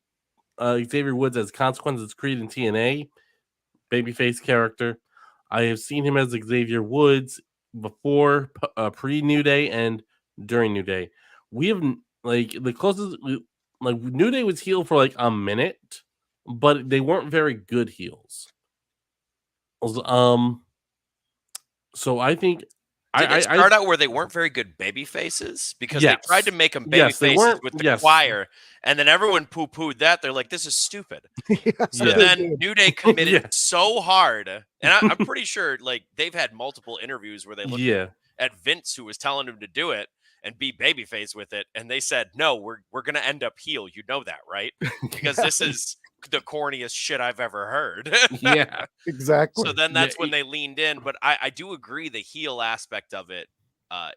Xavier Woods as Consequences Creed in TNA, babyface character. I have seen him as Xavier Woods before, pre-New Day and during New Day. We have the closest, New Day was heel for like a minute, but they weren't very good heels. So I think Did it start out where they weren't very good baby faces? Because they tried to make them baby faces with the choir, and then everyone poo-pooed that. They're like, this is stupid. So then New Day committed so hard. And I'm pretty sure they've had multiple interviews where they looked at Vince, who was telling them to do it and be babyface with it. And they said, no, we're going to end up heel. You know that, right? Because this is the corniest shit I've ever heard. Yeah, exactly. So then that's when they leaned in. But I do agree the heel aspect of it,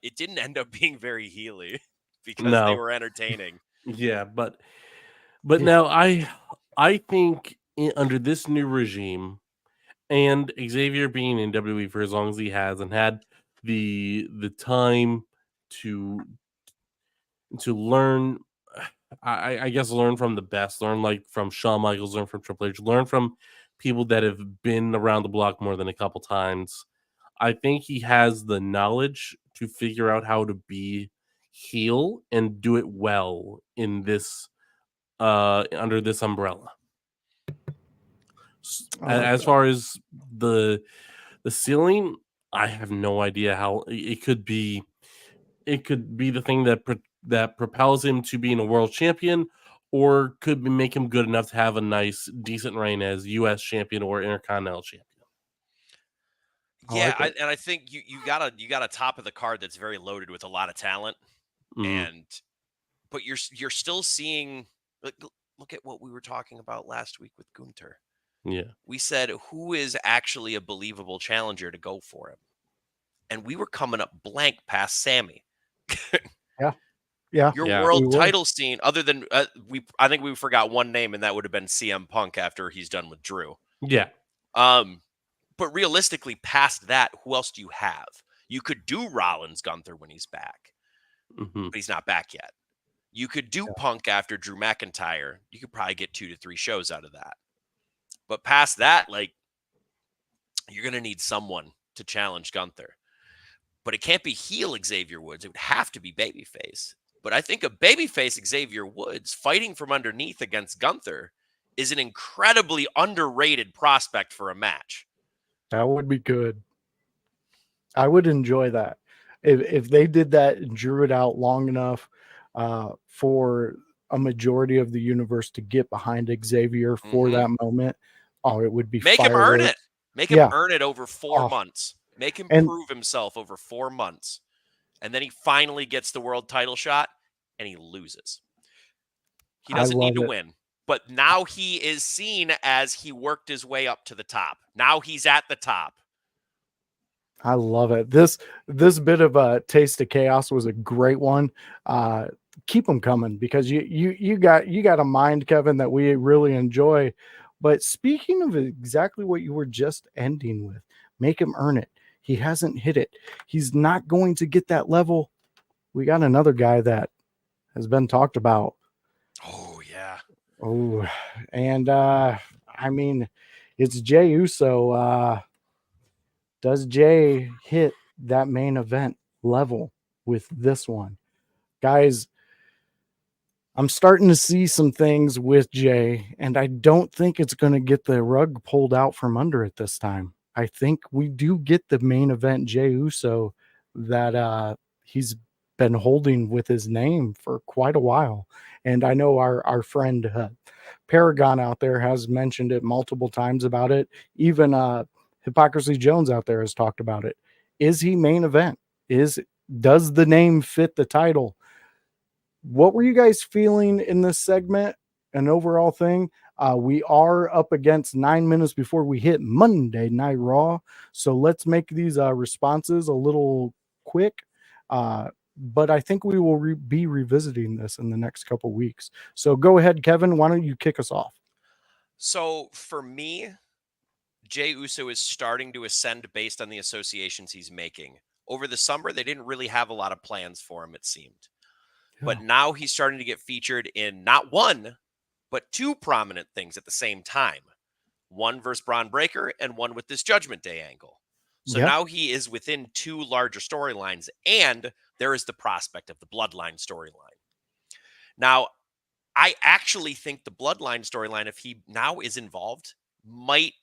it didn't end up being very heely because they were entertaining. Yeah, but now I think under this new regime and Xavier being in WWE for as long as he has and had the time to learn, I guess learn from the best, learn from Shawn Michaels, learn from Triple H, learn from people that have been around the block more than a couple times. I think he has the knowledge to figure out how to be heel and do it well in this under this umbrella. As far as the ceiling, I have no idea how it could be. It could be the thing that propels him to being a world champion, or could make him good enough to have a nice, decent reign as U.S. champion or Intercontinental champion. Yeah, I think you got a top of the card that's very loaded with a lot of talent, but you're still seeing. Look at what we were talking about last week with Gunther. Yeah, we said who is actually a believable challenger to go for him, and we were coming up blank past Sammy. Yeah. Your world title scene, other than I think we forgot one name, and that would have been CM Punk after he's done with Drew. Yeah. But realistically, past that, who else do you have? You could do Rollins Gunther when he's back, but he's not back yet. You could do Punk after Drew McIntyre. You could probably get 2 to 3 shows out of that. But past that, you're going to need someone to challenge Gunther. But it can't be heel Xavier Woods. It would have to be babyface. But I think a babyface Xavier Woods fighting from underneath against Gunther is an incredibly underrated prospect for a match. That would be good. I would enjoy that. If they did that and drew it out long enough for a majority of the universe to get behind Xavier for that moment, oh, it would be Make him earn it. Make him earn it over 4 months. Make him prove himself over 4 months. And then he finally gets the world title shot and he loses. He doesn't need to win. But now he is seen as he worked his way up to the top. Now he's at the top. I love it. This bit of a taste of chaos was a great one. Keep them coming, because you got a mind, Kevin, that we really enjoy. But speaking of exactly what you were just ending with, make him earn it. He hasn't hit it. He's not going to get that level. We got another guy that has been talked about. Oh yeah. Oh, and I mean, it's Jey Uso. Does Jey hit that main event level with this one? Guys, I'm starting to see some things with Jey, and I don't think it's going to get the rug pulled out from under it this time. I think we do get the main event Jey Uso that he's been holding with his name for quite a while. And I know our friend Paragon out there has mentioned it multiple times about it. Even Hypocrisy Jones out there has talked about it. Is he main event? Does the name fit the title? What were you guys feeling in this segment? An overall thing. We are up against 9 minutes before we hit Monday Night Raw. So let's make these responses a little quick. But I think we will be revisiting this in the next couple weeks. So go ahead, Kevin. Why don't you kick us off? So for me, Jey Uso is starting to ascend based on the associations he's making. Over the summer, they didn't really have a lot of plans for him, it seemed. But now he's starting to get featured in not one, but two prominent things at the same time. One versus Braun Breaker and one with this Judgment Day angle. So now he is within two larger storylines, and there is the prospect of the Bloodline storyline. Now, I actually think the Bloodline storyline, if he now is involved, might,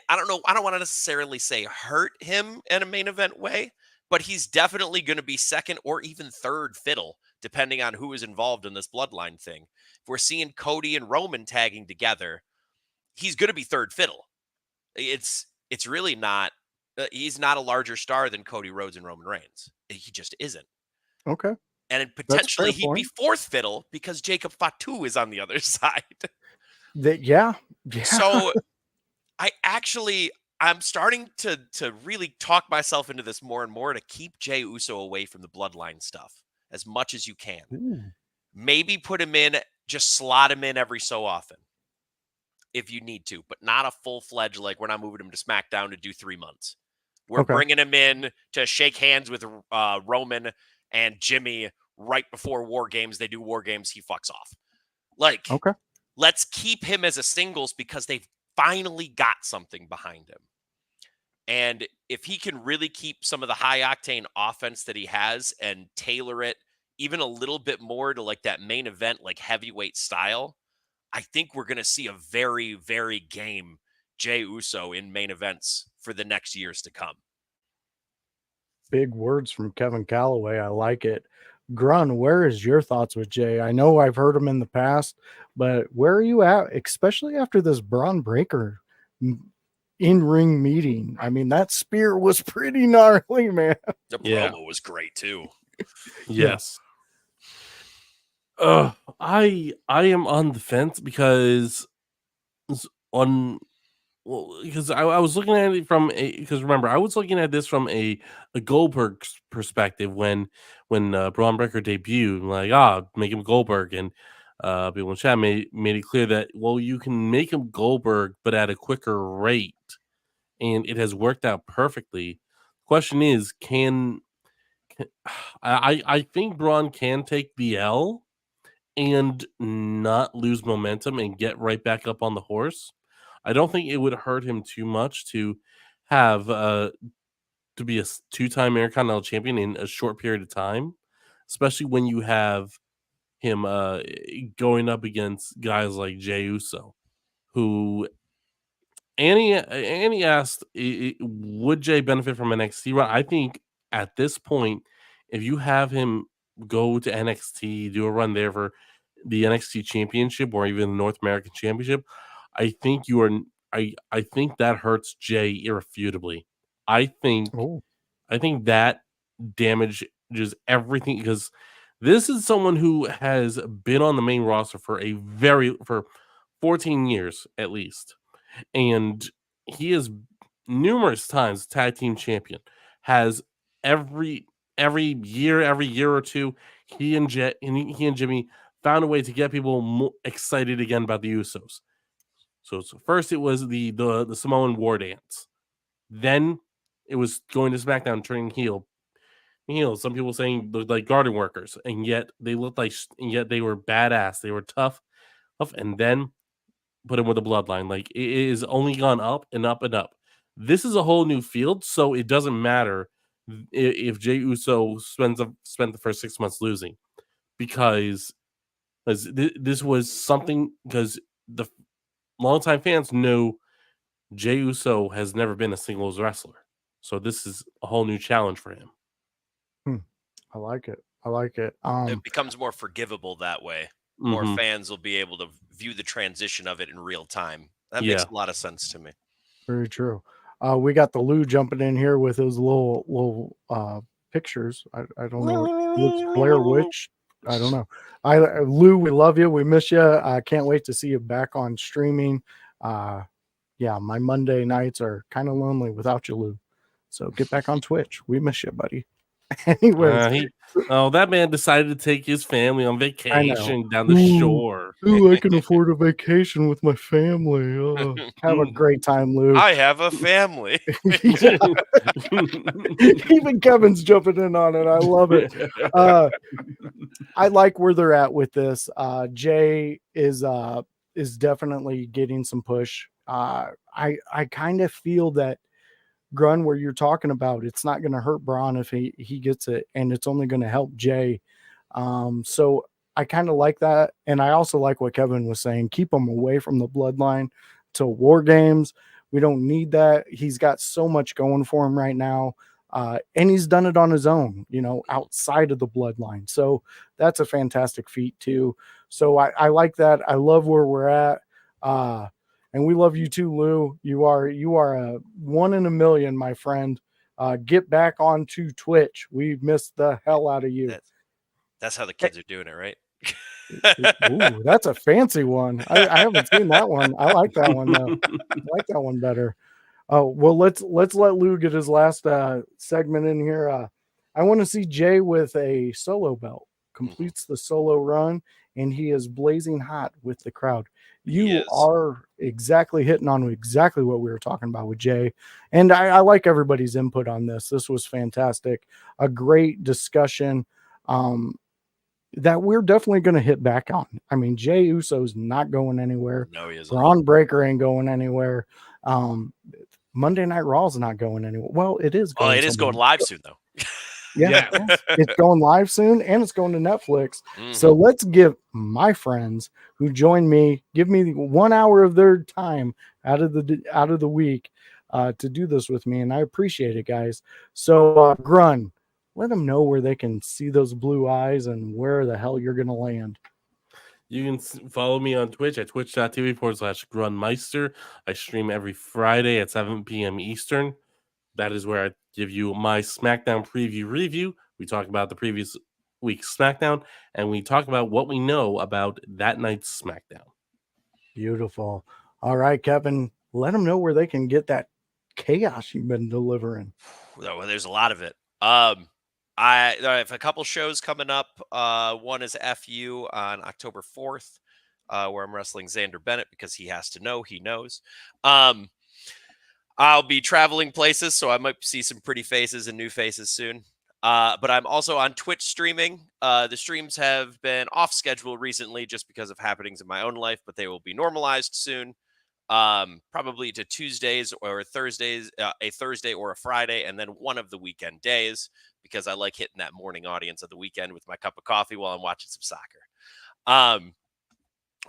I don't know, I don't want to necessarily say hurt him in a main event way, but he's definitely going to be second or even third fiddle, depending on who is involved in this Bloodline thing. If we're seeing Cody and Roman tagging together, he's going to be third fiddle. It's really not, he's not a larger star than Cody Rhodes and Roman Reigns. He just isn't. Okay. And potentially he'd be fourth fiddle because Jacob Fatu is on the other side. Yeah. So I'm starting to really talk myself into this more and more to keep Jey Uso away from the Bloodline stuff as much as you can. Ooh. Maybe put him in, just slot him in every so often if you need to, but not a full-fledged, like we're not moving him to SmackDown to do 3 months. We're bringing him in to shake hands with Roman and Jimmy right before War Games. They do War Games. He fucks off. Let's keep him as a singles because they've finally got something behind him. And if he can really keep some of the high octane offense that he has and tailor it even a little bit more to like that main event, like heavyweight style, I think we're going to see a very, very game Jey Uso in main events for the next years to come. Big words from Kevin Calloway. I like it. Grun, where is your thoughts with Jey? I know I've heard him in the past, but where are you at, especially after this Braun Breaker in-ring meeting? I mean, that spear was pretty gnarly, man. The promo was great too. Yes. I am on the fence because I was looking at it from because remember I was looking at this from a Goldberg perspective when Braun Breaker debuted, like make him Goldberg, and people in chat made it clear that you can make him Goldberg but at a quicker rate, and it has worked out perfectly. Question is, I think Braun can take the L and not lose momentum and get right back up on the horse. I don't think it would hurt him too much to have to be a two-time Intercontinental Champion in a short period of time, especially when you have him going up against guys like Jey Uso, who Annie asked, would Jey benefit from NXT run? I think at this point, if you have him go to NXT, do a run there for the NXT Championship or even the North American Championship, I think I think that hurts Jay irrefutably. I think Oh, that damages everything because this is someone who has been on the main roster for for 14 years at least, and he is numerous times tag team champion. Has every every year or two, he and Jimmy found a way to get people excited again about the Usos. So first it was the Samoan War Dance, then it was going to SmackDown turning heel. Some people saying looked like garden workers, and yet they looked like, and yet they were badass. They were tough, and then put him with the bloodline. Like it is only gone up and up and up. This is a whole new field, so it doesn't matter if Jey Uso spent the first 6 months losing, because this was something, because the longtime fans know Jey Uso has never been a singles wrestler, so this is a whole new challenge for him. I like it. I like it. It becomes more forgivable that way. More fans will be able to view the transition of it in real time. That makes a lot of sense to me. Very true. We got the Lou jumping in here with his little pictures. I don't know. Looks Blair Witch. I don't know. Lou, we love you. We miss you. I can't wait to see you back on streaming. Yeah, my Monday nights are kind of lonely without you, Lou. So get back on Twitch. We miss you, buddy. Anyways, that man decided to take his family on vacation down the shore. Ooh, I can afford a vacation with my family. Have a great time, Lou. I have a family. Even Kevin's jumping in on it. I love it. I like where they're at with this. Jay is definitely getting some push. I kind of feel that, Grun, where you're talking about, it's not going to hurt Braun if he gets it, and it's only going to help Jay. So I kind of like that, and I also like what Kevin was saying. Keep him away from the bloodline till War Games. We don't need that. He's got so much going for him right now, and he's done it on his own, outside of the bloodline. So that's a fantastic feat too. So I like that. I love where we're at. And we love you too, Lou. You are a 1 in a million, my friend. Get back onto Twitch. We've missed the hell out of you. That's how the kids are doing it, right? Ooh, that's a fancy one. I haven't seen that one. I like that one though. I like that one better. Oh, well, let's let Lou get his last segment in here. I want to see Jay with a solo belt. Completes the solo run, and he is blazing hot with the crowd. You are exactly hitting on exactly what we were talking about with Jay. And I like everybody's input on this. This was fantastic. A great discussion that we're definitely going to hit back on. I mean, Jey Uso's not going anywhere. No, he isn't. Braun Breaker ain't going anywhere. Monday Night Raw is not going anywhere. Well, it is going. Oh, it is going live soon, though. Yeah, it's going live soon, and it's going to Netflix. So let's give my friends who join me, give me 1 hour of their time out of the week to do this with me, and I appreciate it, guys. So Grun, let them know where they can see those blue eyes and where the hell you're going to land. You can follow me on Twitch at twitch.tv/Grunmeister. I stream every Friday at 7 p.m. Eastern. That is where I give you my SmackDown preview review. We talk about the previous week's SmackDown, and we talk about what we know about that night's SmackDown. Beautiful. All right, Kevin, let them know where they can get that chaos you've been delivering. Well, there's a lot of it. I have a couple shows coming up. One is FU on October 4th, where I'm wrestling Xander Bennett because he has to know. He knows. I'll be traveling places, so I might see some pretty faces and new faces soon. But I'm also on Twitch streaming. The streams have been off schedule recently just because of happenings in my own life, but they will be normalized soon. Probably to Tuesdays or Thursdays, a Thursday or a Friday, and then one of the weekend days, because I like hitting that morning audience of the weekend with my cup of coffee while I'm watching some soccer.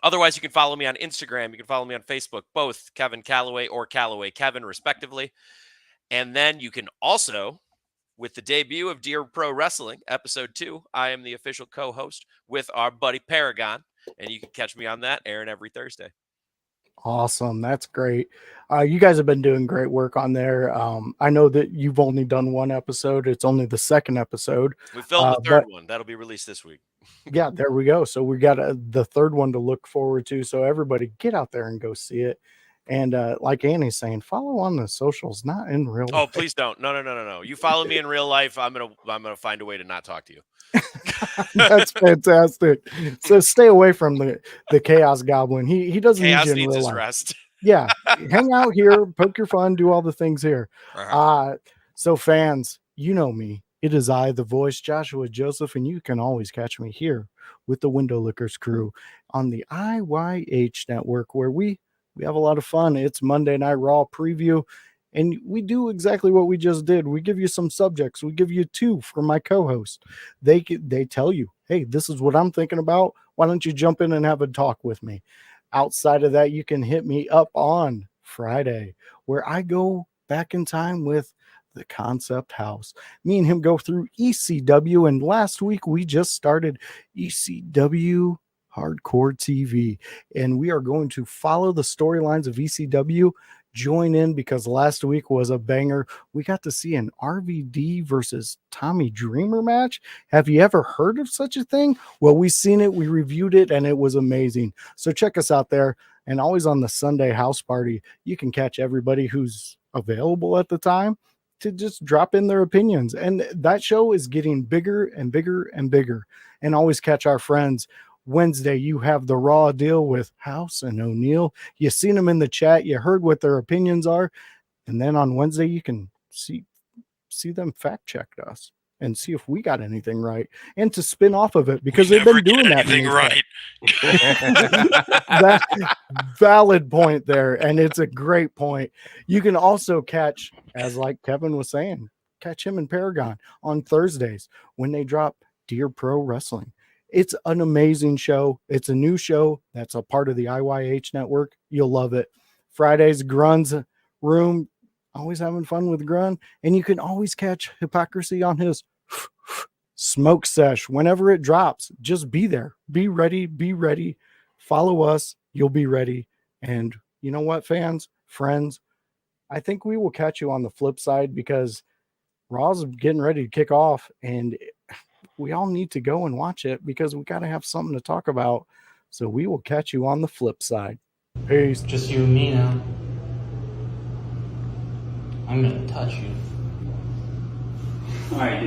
Otherwise, you can follow me on Instagram. You can follow me on Facebook, both Kevin Calloway or Calloway Kevin, respectively. And then you can also, with the debut of Dear Pro Wrestling, Episode 2, I am the official co-host with our buddy Paragon. and you can catch me on that airing every Thursday. Awesome. That's great. You guys have been doing great work on there. I know that you've only done one episode. It's only the second episode. We filmed the third one. That'll be released this week. Yeah, there we go. So we got the third one to look forward to. So everybody get out there and go see it. And like Annie's saying, follow on the socials, not in real life. Oh, please don't. No. You follow me in real life, I'm gonna find a way to not talk to you. That's fantastic. So stay away from the Chaos Goblin. He doesn't Chaos need you in needs real his life. rest. Yeah, hang out here, poke your fun, do all the things here. Uh-huh. So fans, you know me. It is I, the voice, Joshua Joseph, and you can always catch me here with the Window Lickers crew on the IYH network, where we have a lot of fun. It's Monday Night Raw preview, and we do exactly what we just did. We give you some subjects. We give you two from my co-host. They tell you, hey, this is what I'm thinking about. Why don't you jump in and have a talk with me? Outside of that, you can hit me up on Friday, where I go back in time with the Concept House. Me and him go through ECW, and last week we just started ECW Hardcore TV, and we are going to follow the storylines of ECW. Join in, because last week was a banger. We got to see an RVD versus Tommy Dreamer match. Have you ever heard of such a thing? Well, we seen it, we reviewed it, and it was amazing. So check us out there. And always on the Sunday house party, you can catch everybody who's available at the time to just drop in their opinions. And that show is getting bigger and bigger and bigger. And always catch our friends. Wednesday, you have the Raw deal with House and O'Neal. You seen them in the chat. You heard what their opinions are. And then on Wednesday, you can see them fact check us and see if we got anything right, and to spin off of it, because they've been doing that. Right. That valid point there. And it's a great point. You can also catch, as like Kevin was saying, catch him in Paragon on Thursdays when they drop Dear Pro Wrestling. It's an amazing show. It's a new show that's a part of the IYH network. You'll love it. Fridays, Grun's Room. Always having fun with Grun. And you can always catch Hypocrisy on his smoke sesh whenever it drops. Just be there. Be ready. Be ready. Follow us. You'll be ready. And you know what, fans, friends? I think we will catch you on the flip side, because Raw's getting ready to kick off, and we all need to go and watch it, because we got to have something to talk about. So we will catch you on the flip side. Peace. Just you and me now. I'm gonna touch you. Alright, dude.